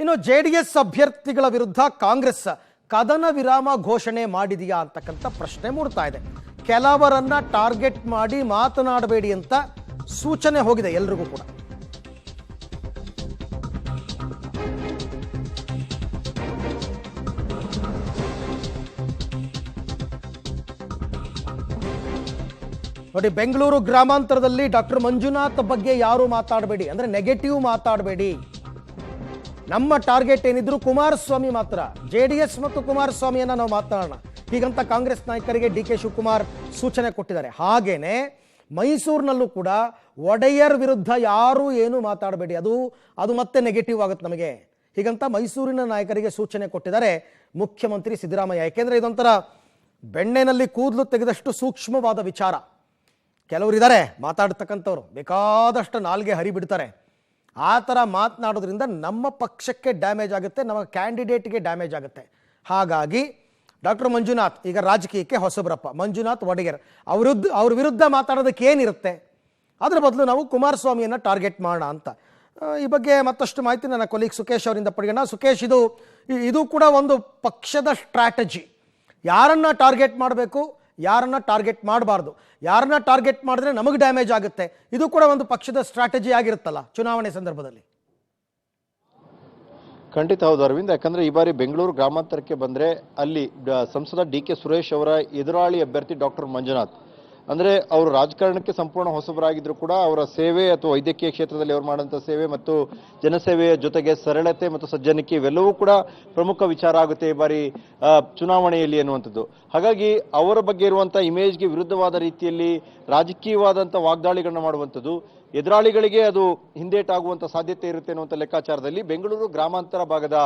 ಇನ್ನು ಜೆಡಿಎಸ್ ಅಭ್ಯರ್ಥಿಗಳ ವಿರುದ್ಧ ಕಾಂಗ್ರೆಸ್ ಕದನ ವಿರಾಮ ಘೋಷಣೆ ಮಾಡಿದೆಯಾ ಅಂತಕ್ಕಂಥ ಪ್ರಶ್ನೆ ಮೂಡ್ತಾ ಇದೆ. ಕೆಲವರನ್ನ ಟಾರ್ಗೆಟ್ ಮಾಡಿ ಮಾತನಾಡಬೇಡಿ ಅಂತ ಸೂಚನೆ ಹೋಗಿದೆ ಎಲ್ರಿಗೂ ಕೂಡ. ನೋಡಿ, ಬೆಂಗಳೂರು ಗ್ರಾಮಾಂತರದಲ್ಲಿ ಡಾಕ್ಟರ್ ಮಂಜುನಾಥ್ ಬಗ್ಗೆ ಯಾರು ಮಾತಾಡಬೇಡಿ, ಅಂದ್ರೆ ನೆಗೆಟಿವ್ ಮಾತಾಡಬೇಡಿ. ನಮ್ಮ ಟಾರ್ಗೆಟ್ ಏನಿದ್ರು ಕುಮಾರಸ್ವಾಮಿ ಮಾತ್ರ. ಜೆಡಿಎಸ್ ಮತ್ತು ಕುಮಾರಸ್ವಾಮಿಯನ್ನ ನಾವು ಮಾತನಾಡೋಣ ಹೀಗಂತ ಕಾಂಗ್ರೆಸ್ ನಾಯಕರಿಗೆ ಡಿ ಕೆ ಶಿವಕುಮಾರ್ ಸೂಚನೆ ಕೊಟ್ಟಿದ್ದಾರೆ. ಹಾಗೇನೆ ಮೈಸೂರಿನಲ್ಲೂ ಕೂಡ ಒಡೆಯರ್ ವಿರುದ್ಧ ಯಾರು ಏನು ಮಾತಾಡಬೇಡಿ, ಅದು ಮತ್ತೆ ನೆಗೆಟಿವ್ ಆಗುತ್ತೆ ನಮಗೆ ಹೀಗಂತ ಮೈಸೂರಿನ ನಾಯಕರಿಗೆ ಸೂಚನೆ ಕೊಟ್ಟಿದ್ದಾರೆ ಮುಖ್ಯಮಂತ್ರಿ ಸಿದ್ದರಾಮಯ್ಯ. ಯಾಕೆಂದ್ರೆ ಇದೊಂಥರ ಬೆಣ್ಣೆನಲ್ಲಿ ಕೂದಲು ತೆಗೆದಷ್ಟು ಸೂಕ್ಷ್ಮವಾದ ವಿಚಾರ. ಕೆಲವರಿದ್ದಾರೆ ಮಾತಾಡ್ತಕ್ಕಂಥವ್ರು, ಬೇಕಾದಷ್ಟು ನಾಲ್ಗೆ ಹರಿಬಿಡ್ತಾರೆ. ಆ ಥರ ಮಾತನಾಡೋದ್ರಿಂದ ನಮ್ಮ ಪಕ್ಷಕ್ಕೆ ಡ್ಯಾಮೇಜ್ ಆಗುತ್ತೆ, ನಮ್ಮ ಕ್ಯಾಂಡಿಡೇಟ್ಗೆ ಡ್ಯಾಮೇಜ್ ಆಗುತ್ತೆ. ಹಾಗಾಗಿ ಡಾಕ್ಟರ್ ಮಂಜುನಾಥ್ ಈಗ ರಾಜಕೀಯಕ್ಕೆ ಹೊಸಬ್ರಪ್ಪ, ಮಂಜುನಾಥ್ ಒಡೆಯರ್ ಅವ್ರ ವಿರುದ್ಧ ಮಾತಾಡೋದಕ್ಕೆ ಏನಿರುತ್ತೆ, ಅದರ ಬದಲು ನಾವು ಕುಮಾರಸ್ವಾಮಿಯನ್ನು ಟಾರ್ಗೆಟ್ ಮಾಡೋಣ ಅಂತ. ಈ ಬಗ್ಗೆ ಮತ್ತಷ್ಟು ಮಾಹಿತಿ ನನ್ನ ಕೊಲೀಗ್ ಸುಖೇಶ್ ಅವರಿಂದ ಪಡೆಯೋಣ. ಸುಖೇಶ್, ಇದು ಕೂಡ ಒಂದು ಪಕ್ಷದ ಸ್ಟ್ರಾಟಜಿ. ಯಾರನ್ನ ಟಾರ್ಗೆಟ್ ಮಾಡಬೇಕು, ಯಾರನ್ನ ಟಾರ್ಗೆಟ್ ಮಾಡಬಾರ್ದು, ಯಾರನ್ನ ಟಾರ್ಗೆಟ್ ಮಾಡಿದ್ರೆ ನಮಗೆ ಡ್ಯಾಮೇಜ್ ಆಗುತ್ತೆ, ಇದು ಕೂಡ ಒಂದು ಪಕ್ಷದ ಸ್ಟ್ರಾಟಜಿ ಆಗಿರುತ್ತಲ್ಲ ಚುನಾವಣೆ ಸಂದರ್ಭದಲ್ಲಿ. ಖಂಡಿತ ಹೌದು ಅರವಿಂದ್. ಯಾಕಂದ್ರೆ ಈ ಬಾರಿ ಬೆಂಗಳೂರು ಗ್ರಾಮಾಂತರಕ್ಕೆ ಬಂದ್ರೆ ಅಲ್ಲಿ ಸಂಸದ ಡಿ ಕೆ ಸುರೇಶ್ ಅವರ ಎದುರಾಳಿ ಅಭ್ಯರ್ಥಿ ಡಾಕ್ಟರ್ ಮಂಜುನಾಥ್, ಅಂದ್ರೆ ಅವರು ರಾಜಕಾರಣಕ್ಕೆ ಸಂಪೂರ್ಣ ಹೊಸಬರಾಗಿದ್ರು ಕೂಡ ಅವರ ಸೇವೆ ಅಥವಾ ವೈದ್ಯಕೀಯ ಕ್ಷೇತ್ರದಲ್ಲಿ ಅವರು ಮಾಡುವಂತಹ ಸೇವೆ ಮತ್ತು ಜನಸೇವೆಯ ಜೊತೆಗೆ ಸರಳತೆ ಮತ್ತು ಸಜ್ಜನಿಕೆ ಇವೆಲ್ಲವೂ ಕೂಡ ಪ್ರಮುಖ ವಿಚಾರ ಆಗುತ್ತೆ ಈ ಬಾರಿ ಚುನಾವಣೆಯಲ್ಲಿ ಅನ್ನುವಂಥದ್ದು. ಹಾಗಾಗಿ ಅವರ ಬಗ್ಗೆ ಇರುವಂತಹ ಇಮೇಜ್ಗೆ ವಿರುದ್ಧವಾದ ರೀತಿಯಲ್ಲಿ ರಾಜಕೀಯವಾದಂತಹ ವಾಗ್ದಾಳಿಗಳನ್ನ ಮಾಡುವಂಥದ್ದು ಎದುರಾಳಿಗಳಿಗೆ ಅದು ಹಿಂದೇಟಾಗುವಂತ ಸಾಧ್ಯತೆ ಇರುತ್ತೆ ಅನ್ನುವಂಥ ಲೆಕ್ಕಾಚಾರದಲ್ಲಿ ಬೆಂಗಳೂರು ಗ್ರಾಮಾಂತರ ಭಾಗದ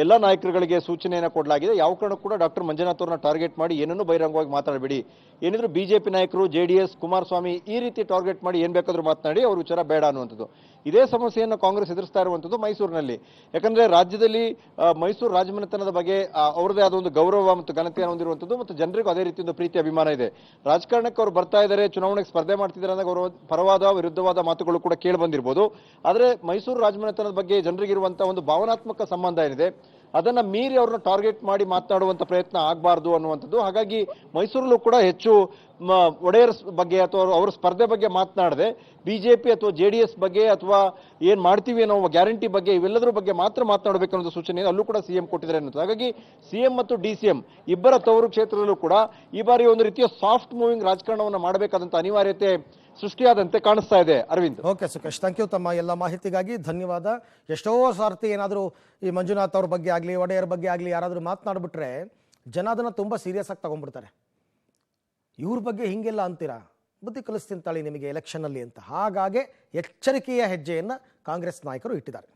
ಎಲ್ಲ ನಾಯಕರುಗಳಿಗೆ ಸೂಚನೆಯನ್ನು ಕೊಡಲಾಗಿದೆ. ಯಾವ ಕಾರಣಕ್ಕೂ ಕೂಡ ಡಾಕ್ಟರ್ ಮಂಜುನಾಥ್ ಅವರನ್ನ ಟಾರ್ಗೆಟ್ ಮಾಡಿ ಏನನ್ನೂ ಬಹಿರಂಗವಾಗಿ ಮಾತಾಡಬೇಡಿ, ಏನಿದ್ರು ಬಿಜೆಪಿ ನಾಯಕರು ಜೆಡಿಎಸ್ ಕುಮಾರಸ್ವಾಮಿ ಈ ರೀತಿ ಟಾರ್ಗೆಟ್ ಮಾಡಿ ಏನ್ ಬೇಕಾದ್ರೂ ಮಾತನಾಡಿ ಅವ್ರ ವಿಚಾರ ಬೇಡ ಅನ್ನುವಂಥದ್ದು. ಇದೇ ಸಮಸ್ಯೆಯನ್ನು ಕಾಂಗ್ರೆಸ್ ಎದುರಿಸ್ತಾ ಇರುವಂಥದ್ದು ಮೈಸೂರಿನಲ್ಲಿ. ಯಾಕಂದ್ರೆ ರಾಜ್ಯದಲ್ಲಿ ಮೈಸೂರು ರಾಜಮನೆತನದ ಬಗ್ಗೆ ಅವರದೇ ಆದ ಒಂದು ಗೌರವ ಮತ್ತು ಘನತೆಯನ್ನು ಹೊಂದಿರುವಂಥದ್ದು ಮತ್ತು ಜನರಿಗೂ ಅದೇ ರೀತಿ ಒಂದು ಪ್ರೀತಿ ಅಭಿಮಾನ ಇದೆ. ರಾಜಕಾರಣಕ್ಕೆ ಅವರು ಬರ್ತಾ ಇದ್ದಾರೆ, ಚುನಾವಣೆಗೆ ಸ್ಪರ್ಧೆ ಮಾಡ್ತಿದ್ದಾರೆ ಅನ್ನೋ ಗೌರವ ಪರವಾದ ವಿರುದ್ಧವಾದ ಮಾತುಗಳು ಕೂಡ ಕೇಳಿ ಬಂದಿರಬಹುದು. ಆದ್ರೆ ಮೈಸೂರು ರಾಜಮನೆತನದ ಬಗ್ಗೆ ಜನರಿಗಿರುವಂತಹ ಒಂದು ಭಾವನಾತ್ಮಕ ಸಂಬಂಧ ಏನಿದೆ ಅದನ್ನ ಮೀರಿ ಅವ್ರನ್ನ ಟಾರ್ಗೆಟ್ ಮಾಡಿ ಮಾತನಾಡುವಂತ ಪ್ರಯತ್ನ ಆಗಬಾರ್ದು ಅನ್ನುವಂಥದ್ದು. ಹಾಗಾಗಿ ಮೈಸೂರಲ್ಲೂ ಕೂಡ ಹೆಚ್ಚು ಒಡೆಯರ್ ಬಗ್ಗೆ ಅಥವಾ ಅವರ ಸ್ಪರ್ಧೆ ಬಗ್ಗೆ ಮಾತನಾಡದೆ ಬಿಜೆಪಿ ಅಥವಾ ಜೆಡಿಎಸ್ ಬಗ್ಗೆ ಅಥವಾ ಏನ್ ಮಾಡ್ತೀವಿ ಅನ್ನೋ ಗ್ಯಾರಂಟಿ ಬಗ್ಗೆ ಇವೆಲ್ಲದರ ಬಗ್ಗೆ ಮಾತ್ರ ಮಾತನಾಡಬೇಕು ಅನ್ನೋ ಸೂಚನೆ ಅಲ್ಲೂ ಕೂಡ ಸಿಎಂ ಕೊಟ್ಟಿದ್ದಾರೆ ಅನ್ನೋದು. ಹಾಗಾಗಿ ಸಿಎಂ ಮತ್ತು ಡಿಸಿಎಂ ಇಬ್ಬರ ತವರು ಕ್ಷೇತ್ರದಲ್ಲೂ ಕೂಡ ಈ ಬಾರಿ ಒಂದು ರೀತಿಯ ಸಾಫ್ಟ್ ಮೂವಿಂಗ್ ರಾಜಕಾರಣವನ್ನು ಮಾಡಬೇಕಾದಂತ ಅನಿವಾರ್ಯತೆ ಸೃಷ್ಟಿಯಾದಂತೆ ಕಾಣಿಸ್ತಾ ಇದೆ. Arvind. Okay Sukhesh, thank you ತಮ್ಮ ಎಲ್ಲ ಮಾಹಿತಿಗಾಗಿ, ಧನ್ಯವಾದ. ಎಷ್ಟೋ ಸಾರ್ತಿ ಏನಾದರೂ ಈ ಮಂಜುನಾಥ್ ಅವ್ರ ಬಗ್ಗೆ ಆಗಲಿ ಒಡೆಯರ್ ಬಗ್ಗೆ ಆಗಲಿ ಯಾರಾದರೂ ಮಾತನಾಡ್ಬಿಟ್ರೆ ಜನ ಅದನ್ನು ತುಂಬ ಸೀರಿಯಸ್ ಆಗಿ ತಗೊಂಡ್ಬಿಡ್ತಾರೆ. ಇವ್ರ ಬಗ್ಗೆ ಹಿಂಗೆಲ್ಲ ಅಂತೀರಾ, ಬುದ್ಧಿ ಕಲಿಸ್ತೀನಿ ತಾಳಿ ನಿಮಗೆ ಎಲೆಕ್ಷನ್ನಲ್ಲಿ ಅಂತ. ಹಾಗಾಗಿ ಎಚ್ಚರಿಕೆಯ ಹೆಜ್ಜೆಯನ್ನು ಕಾಂಗ್ರೆಸ್ ನಾಯಕರು ಇಟ್ಟಿದ್ದಾರೆ.